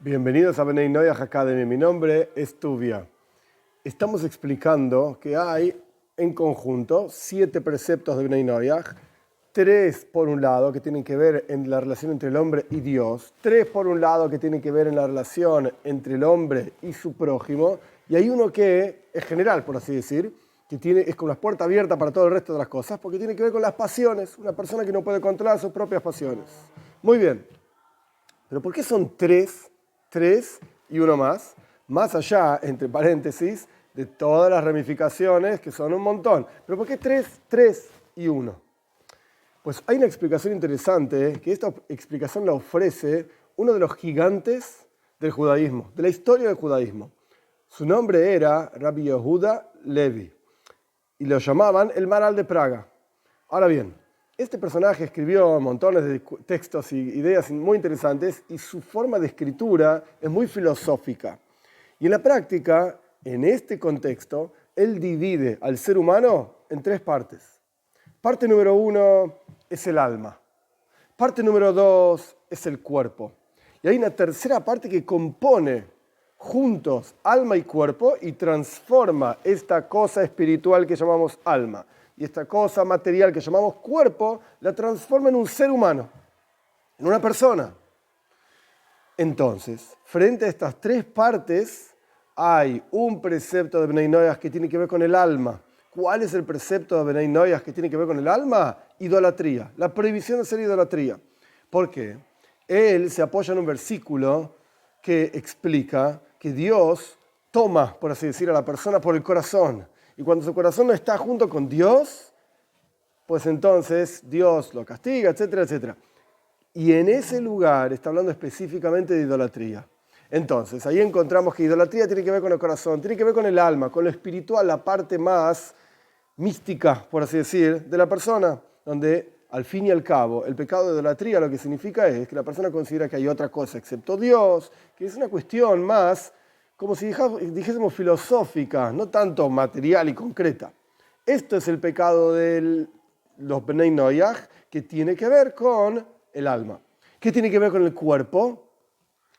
Bienvenidos a Bnei Noyaj Academy. Mi nombre es Tuvia. Estamos explicando que hay en conjunto 7 preceptos de Bnei Noyaj. 3 por un lado que tienen que ver en la relación entre el hombre y Dios. 3 por un lado que tienen que ver en la relación entre el hombre y su prójimo. Y hay uno que es general, por así decir, que es con las puertas abiertas para todo el resto de las cosas, porque tiene que ver con las pasiones. Una persona que no puede controlar sus propias pasiones. Muy bien. Pero ¿por qué son 3 y uno más? Más allá, entre paréntesis, de todas las ramificaciones, que son un montón. ¿Pero por qué 3 y 1? Pues hay una explicación interesante, que esta explicación la ofrece uno de los gigantes del judaísmo, de la historia del judaísmo. Su nombre era Rabbi Yehuda Levi, y lo llamaban el Maral de Praga. Ahora bien, este personaje escribió montones de textos y ideas muy interesantes, y su forma de escritura es muy filosófica. Y en la práctica, en este contexto, él divide al ser humano en 3 partes. Parte número 1 es el alma. Parte número 2 es el cuerpo. Y hay una tercera parte que compone juntos alma y cuerpo y transforma esta cosa espiritual que llamamos alma y esta cosa material que llamamos cuerpo, la transforma en un ser humano, en una persona. Entonces, frente a estas 3 partes, hay un precepto de Bnei Noyaj que tiene que ver con el alma. ¿Cuál es el precepto de Bnei Noyaj que tiene que ver con el alma? Idolatría, la prohibición de hacer idolatría. ¿Por qué? Él se apoya en un versículo que explica que Dios toma, por así decir, a la persona por el corazón. Y cuando su corazón no está junto con Dios, pues entonces Dios lo castiga, etcétera, etcétera. Y en ese lugar está hablando específicamente de idolatría. Entonces, ahí encontramos que idolatría tiene que ver con el corazón, tiene que ver con el alma, con lo espiritual, la parte más mística, por así decir, de la persona, donde al fin y al cabo el pecado de idolatría lo que significa es que la persona considera que hay otra cosa excepto Dios, que es una cuestión más, como si dijésemos filosófica, no tanto material y concreta. Esto es el pecado de los Bnei Noyaj, que tiene que ver con el alma. ¿Qué tiene que ver con el cuerpo?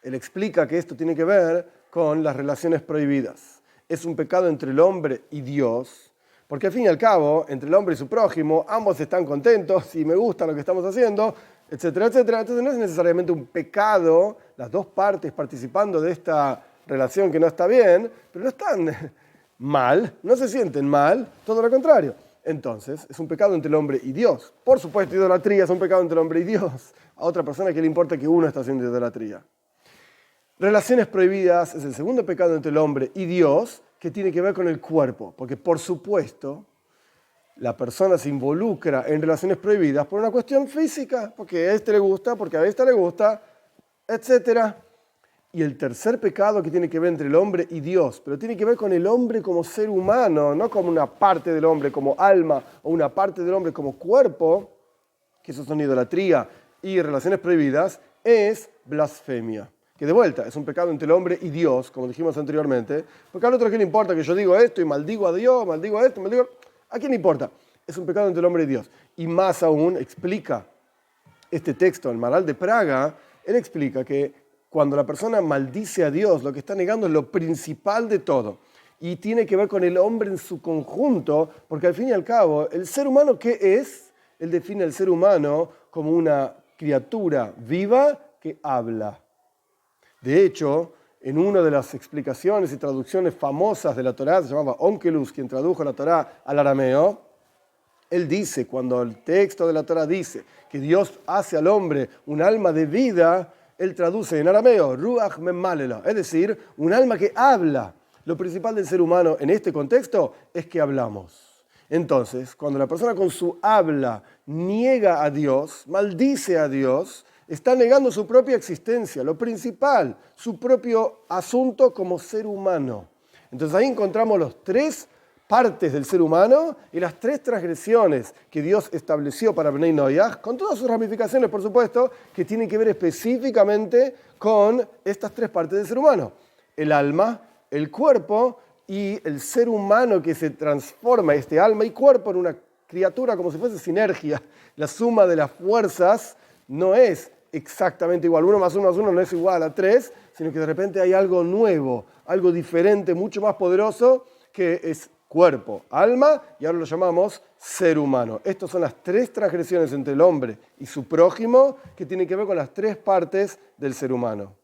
Él explica que esto tiene que ver con las relaciones prohibidas. Es un pecado entre el hombre y Dios, porque al fin y al cabo, entre el hombre y su prójimo, ambos están contentos y me gusta lo que estamos haciendo, etcétera, etcétera. Entonces no es necesariamente un pecado, las 2 partes participando de esta relación que no está bien, pero no están mal, no se sienten mal, todo lo contrario. Entonces, es un pecado entre el hombre y Dios. Por supuesto, idolatría es un pecado entre el hombre y Dios. A otra persona que le importa que uno está haciendo idolatría. Relaciones prohibidas es el segundo pecado entre el hombre y Dios, que tiene que ver con el cuerpo. Porque, por supuesto, la persona se involucra en relaciones prohibidas por una cuestión física, porque a este le gusta, porque a esta le gusta, etc. Y el tercer pecado que tiene que ver entre el hombre y Dios, pero tiene que ver con el hombre como ser humano, no como una parte del hombre como alma o una parte del hombre como cuerpo, que eso son idolatría y relaciones prohibidas, es blasfemia. Que de vuelta es un pecado entre el hombre y Dios, como dijimos anteriormente, porque al otro ¿qué le importa que yo digo esto y maldigo a Dios, maldigo a esto, maldigo? ¿A quién le importa? Es un pecado entre el hombre y Dios. Y más aún explica este texto, el Maral de Praga, él explica que cuando la persona maldice a Dios, lo que está negando es lo principal de todo. Y tiene que ver con el hombre en su conjunto, porque al fin y al cabo, el ser humano, ¿qué es? Él define al ser humano como una criatura viva que habla. De hecho, en una de las explicaciones y traducciones famosas de la Torá, se llamaba Onkelos, quien tradujo la Torá al arameo, él dice, cuando el texto de la Torá dice que Dios hace al hombre un alma de vida, él traduce en arameo, Ruach Memmalela, es decir, un alma que habla. Lo principal del ser humano en este contexto es que hablamos. Entonces, cuando la persona con su habla niega a Dios, maldice a Dios, está negando su propia existencia, lo principal, su propio asunto como ser humano. Entonces ahí encontramos los 3 partes del ser humano y las 3 transgresiones que Dios estableció para Bnei Noyaj, con todas sus ramificaciones, por supuesto, que tienen que ver específicamente con estas 3 partes del ser humano. El alma, el cuerpo y el ser humano que se transforma, este alma y cuerpo, en una criatura como si fuese sinergia. La suma de las fuerzas no es exactamente igual. 1 más 1 más 1 no es igual a 3, sino que de repente hay algo nuevo, algo diferente, mucho más poderoso, que es cuerpo, alma, y ahora lo llamamos ser humano. Estas son las tres transgresiones entre el hombre y su prójimo que tienen que ver con las tres partes del ser humano.